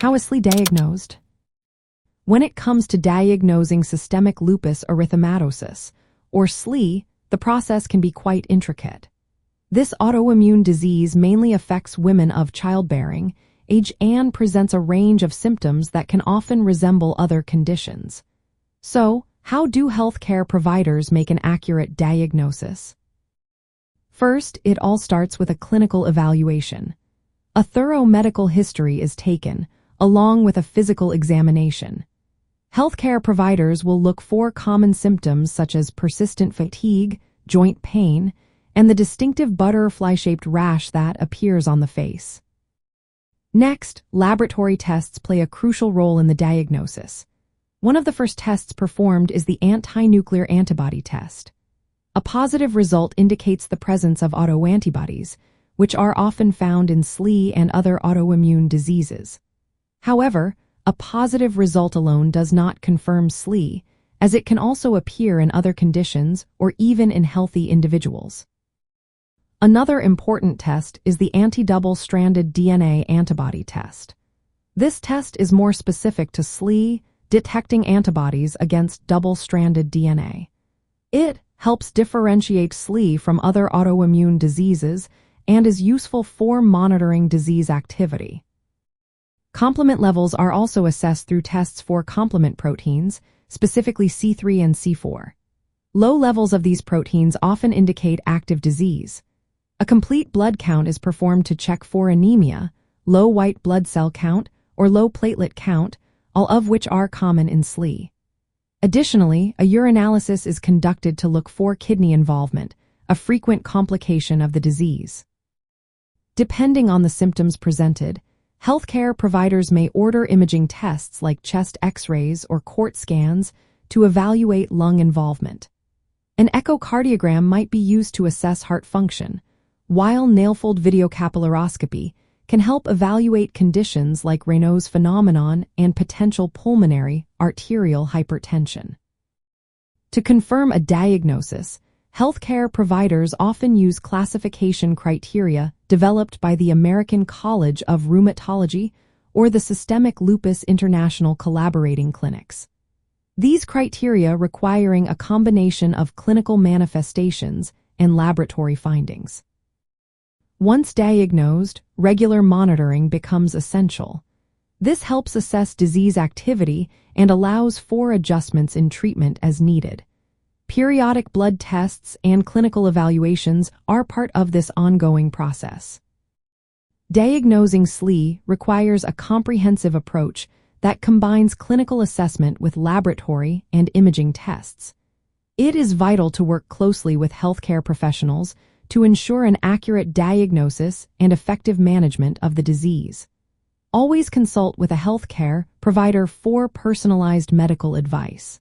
How is SLE diagnosed? When it comes to diagnosing systemic lupus erythematosus, or SLE, the process can be quite intricate. This autoimmune disease mainly affects women of childbearing age and presents a range of symptoms that can often resemble other conditions. So, how do healthcare providers make an accurate diagnosis? First, it all starts with a clinical evaluation. A thorough medical history is taken, along with a physical examination. Healthcare providers will look for common symptoms such as persistent fatigue, joint pain, and the distinctive butterfly-shaped rash that appears on the face. Next, laboratory tests play a crucial role in the diagnosis. One of the first tests performed is the antinuclear antibody test. A positive result indicates the presence of autoantibodies, which are often found in SLE and other autoimmune diseases. However, a positive result alone does not confirm SLE, as it can also appear in other conditions or even in healthy individuals. Another important test is the anti-double-stranded DNA antibody test. This test is more specific to SLE, detecting antibodies against double-stranded DNA. It helps differentiate SLE from other autoimmune diseases and is useful for monitoring disease activity. Complement levels are also assessed through tests for complement proteins, specifically C3 and C4. Low levels of these proteins often indicate active disease. A complete blood count is performed to check for anemia, low white blood cell count, or low platelet count, all of which are common in SLE. Additionally, a urinalysis is conducted to look for kidney involvement, a frequent complication of the disease. Depending on the symptoms presented, healthcare providers may order imaging tests like chest X-rays or CT scans to evaluate lung involvement. An echocardiogram might be used to assess heart function, while nail-fold videocapillaroscopy can help evaluate conditions like Raynaud's phenomenon and potential pulmonary arterial hypertension. To confirm a diagnosis, healthcare providers often use classification criteria developed by the American College of Rheumatology or the Systemic Lupus International Collaborating Clinics. These criteria requiring a combination of clinical manifestations and laboratory findings. Once diagnosed, regular monitoring becomes essential. This helps assess disease activity and allows for adjustments in treatment as needed. Periodic blood tests and clinical evaluations are part of this ongoing process. Diagnosing SLE requires a comprehensive approach that combines clinical assessment with laboratory and imaging tests. It is vital to work closely with healthcare professionals to ensure an accurate diagnosis and effective management of the disease. Always consult with a healthcare provider for personalized medical advice.